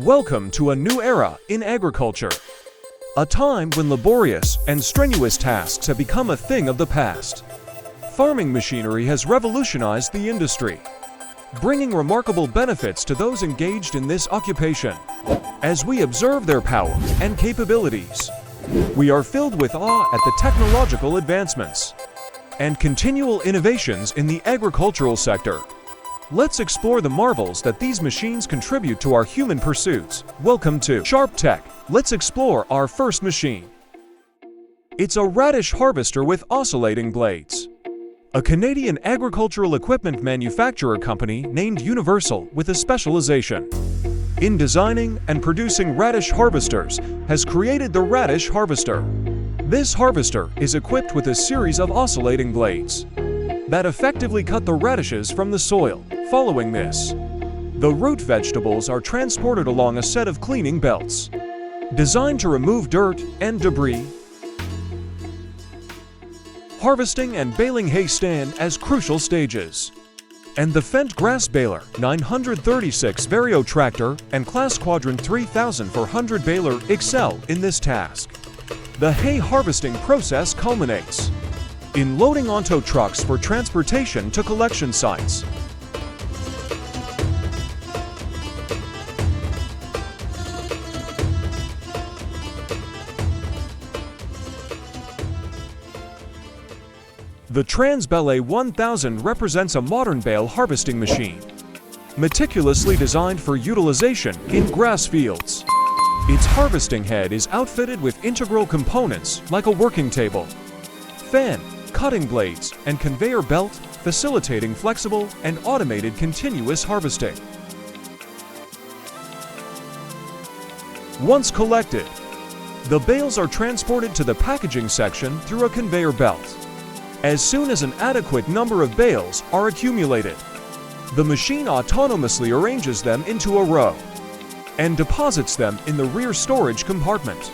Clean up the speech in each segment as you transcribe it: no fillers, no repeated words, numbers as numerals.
Welcome to a new era in agriculture. A time when laborious and strenuous tasks have become a thing of the past. Farming machinery has revolutionized the industry, bringing remarkable benefits to those engaged in this occupation. As we observe their power and capabilities, we are filled with awe at the technological advancements and continual innovations in the agricultural sector. Let's explore the marvels that these machines contribute to our human pursuits. Welcome to Sharp Tech. Let's explore our first machine. It's a radish harvester with oscillating blades. A Canadian agricultural equipment manufacturer company named Universal with a specialization in designing and producing radish harvesters has created the radish harvester. This harvester is equipped with a series of oscillating blades that effectively cut the radishes from the soil. Following this, the root vegetables are transported along a set of cleaning belts designed to remove dirt and debris. Harvesting and baling hay stand as crucial stages. And the Fendt grass baler 936 Vario tractor and Class Quadrant 3400 baler excel in this task. The hay harvesting process culminates in loading onto trucks for transportation to collection sites. The Transbale 1000 represents a modern bale harvesting machine, meticulously designed for utilization in grass fields. Its harvesting head is outfitted with integral components like a working table, fan, cutting blades, and conveyor belt, facilitating flexible and automated continuous harvesting. Once collected, the bales are transported to the packaging section through a conveyor belt. As soon as an adequate number of bales are accumulated, the machine autonomously arranges them into a row and deposits them in the rear storage compartment.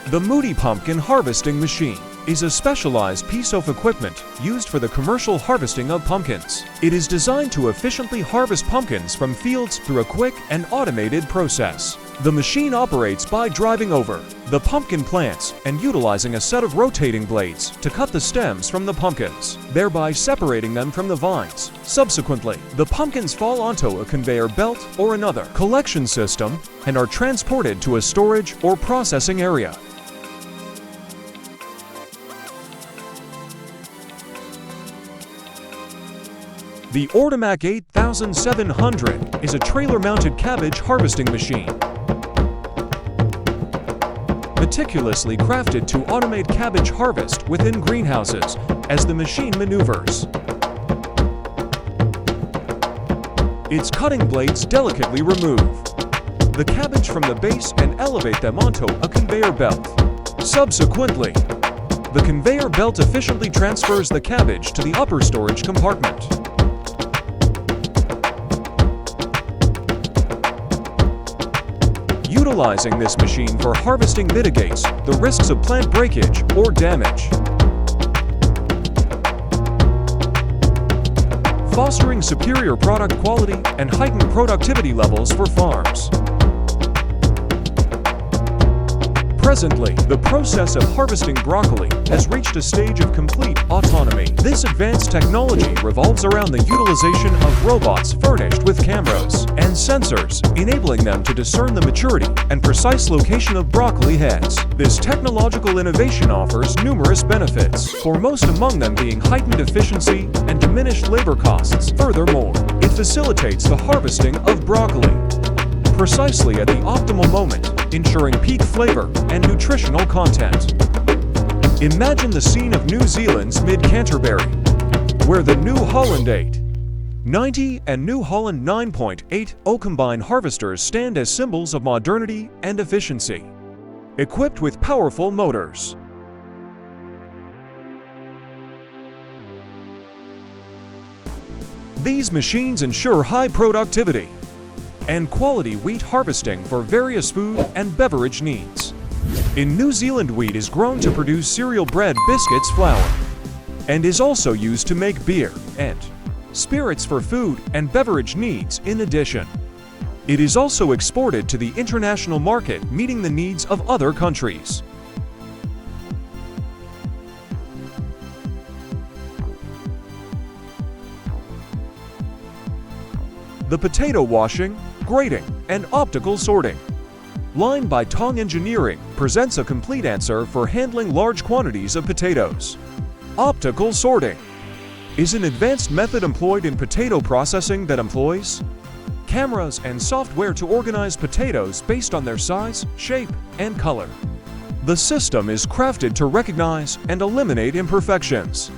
The Moody Pumpkin Harvesting Machine is a specialized piece of equipment used for the commercial harvesting of pumpkins. It is designed to efficiently harvest pumpkins from fields through a quick and automated process. The machine operates by driving over the pumpkin plants and utilizing a set of rotating blades to cut the stems from the pumpkins, thereby separating them from the vines. Subsequently, the pumpkins fall onto a conveyor belt or another collection system and are transported to a storage or processing area. The Ortomac 8700 is a trailer-mounted cabbage harvesting machine, meticulously crafted to automate cabbage harvest within greenhouses as the machine maneuvers. Its cutting blades delicately remove the cabbage from the base and elevate them onto a conveyor belt. Subsequently, the conveyor belt efficiently transfers the cabbage to the upper storage compartment. Utilizing this machine for harvesting mitigates the risks of plant breakage or damage, fostering superior product quality and heightened productivity levels for farms. Presently, the process of harvesting broccoli has reached a stage of complete autonomy. This advanced technology revolves around the utilization of robots furnished with cameras and sensors, enabling them to discern the maturity and precise location of broccoli heads. This technological innovation offers numerous benefits, foremost among them being heightened efficiency and diminished labor costs. Furthermore, it facilitates the harvesting of broccoli precisely at the optimal moment, ensuring peak flavor and nutritional content. Imagine the scene of New Zealand's mid-Canterbury, where the New Holland 890 and New Holland 9.80 combine harvesters stand as symbols of modernity and efficiency, equipped with powerful motors. These machines ensure high productivity and quality wheat harvesting for various food and beverage needs. In New Zealand, wheat is grown to produce cereal, bread, biscuits, flour, and is also used to make beer and spirits for food and beverage needs in addition. It is also exported to the international market, meeting the needs of other countries. The potato washing, grading, and optical sorting line by Tong Engineering presents a complete answer for handling large quantities of potatoes. Optical sorting is an advanced method employed in potato processing that employs cameras and software to organize potatoes based on their size, shape, and color. The system is crafted to recognize and eliminate imperfections,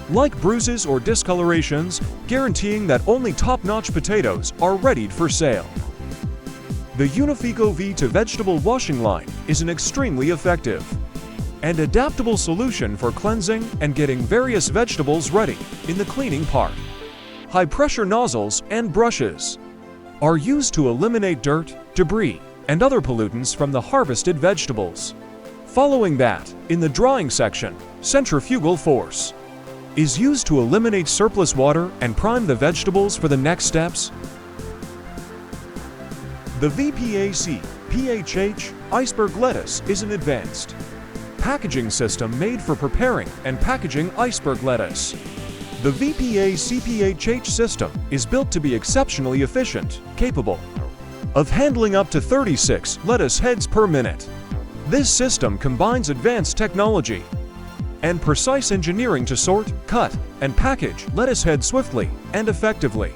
like bruises or discolorations, guaranteeing that only top-notch potatoes are readied for sale. The Unifico V2 vegetable washing line is an extremely effective and adaptable solution for cleansing and getting various vegetables ready in the cleaning part. High-pressure nozzles and brushes are used to eliminate dirt, debris, and other pollutants from the harvested vegetables. Following that, in the drying section, centrifugal force is used to eliminate surplus water and prime the vegetables for the next steps. The VPAC PHH iceberg lettuce is an advanced packaging system made for preparing and packaging iceberg lettuce. The VPA-CPHH system is built to be exceptionally efficient, capable of handling up to 36 lettuce heads per minute. This system combines advanced technology and precise engineering to sort, cut, and package lettuce heads swiftly and effectively.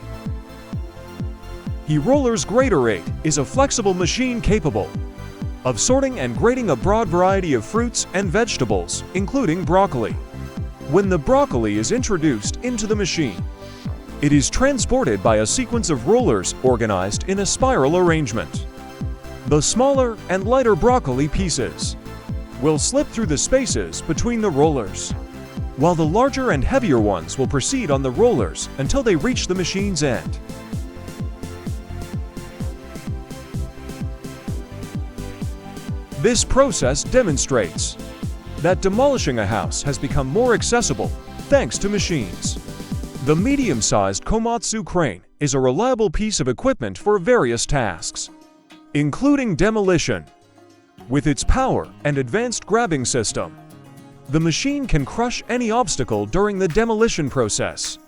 E-Roller's Grader 8 is a flexible machine capable of sorting and grading a broad variety of fruits and vegetables, including broccoli. When the broccoli is introduced into the machine, it is transported by a sequence of rollers organized in a spiral arrangement. The smaller and lighter broccoli pieces will slip through the spaces between the rollers, while the larger and heavier ones will proceed on the rollers until they reach the machine's end. This process demonstrates that demolishing a house has become more accessible thanks to machines. The medium-sized Komatsu crane is a reliable piece of equipment for various tasks, including demolition. With its power and advanced grabbing system, the machine can crush any obstacle during the demolition process.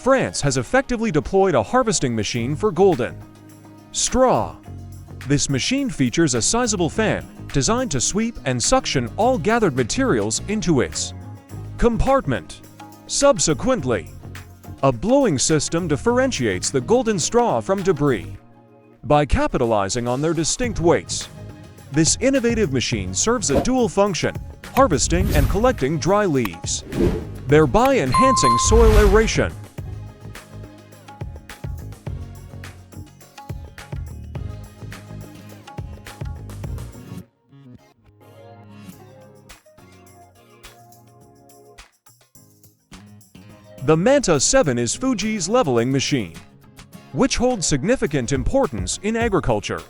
France has effectively deployed a harvesting machine for golden straw. This machine features a sizable fan designed to sweep and suction all gathered materials into its compartment. Subsequently, a blowing system differentiates the golden straw from debris by capitalizing on their distinct weights. This innovative machine serves a dual function, harvesting and collecting dry leaves, thereby enhancing soil aeration. The Manta 7 is Fuji's leveling machine, which holds significant importance in agriculture.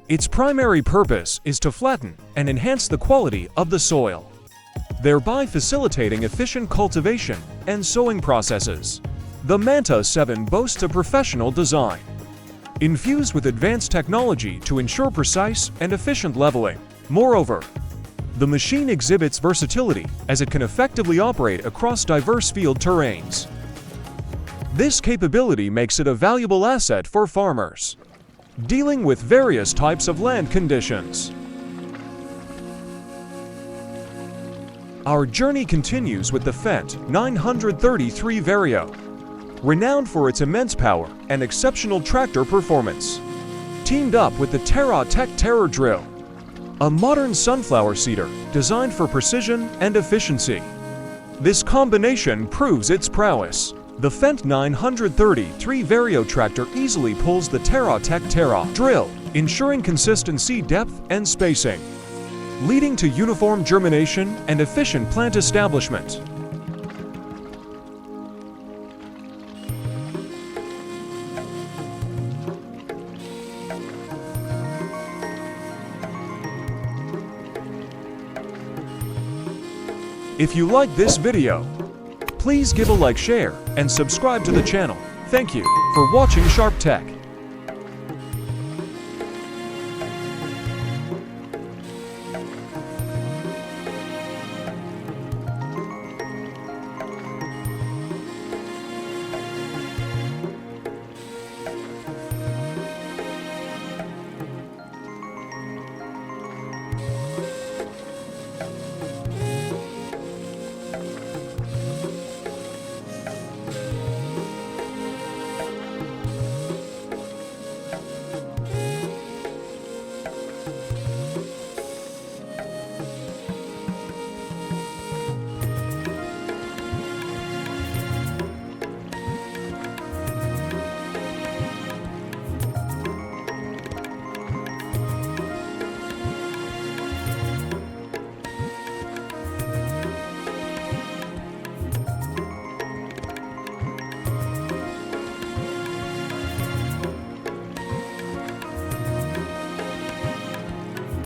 Its primary purpose is to flatten and enhance the quality of the soil, thereby facilitating efficient cultivation and sowing processes. The Manta 7 boasts a professional design, infused with advanced technology to ensure precise and efficient leveling. Moreover, the machine exhibits versatility as it can effectively operate across diverse field terrains. This capability makes it a valuable asset for farmers dealing with various types of land conditions. Our journey continues with the Fendt 933 Vario, renowned for its immense power and exceptional tractor performance, teamed up with the TerraTech Terror Drill, a modern sunflower seeder designed for precision and efficiency. This combination proves its prowess. The Fendt 933 Vario tractor easily pulls the TerraTech Terra drill, ensuring consistent seed depth and spacing, leading to uniform germination and efficient plant establishment. If you like this video, please give a like, share, and subscribe to the channel. Thank you for watching Sharp Tech.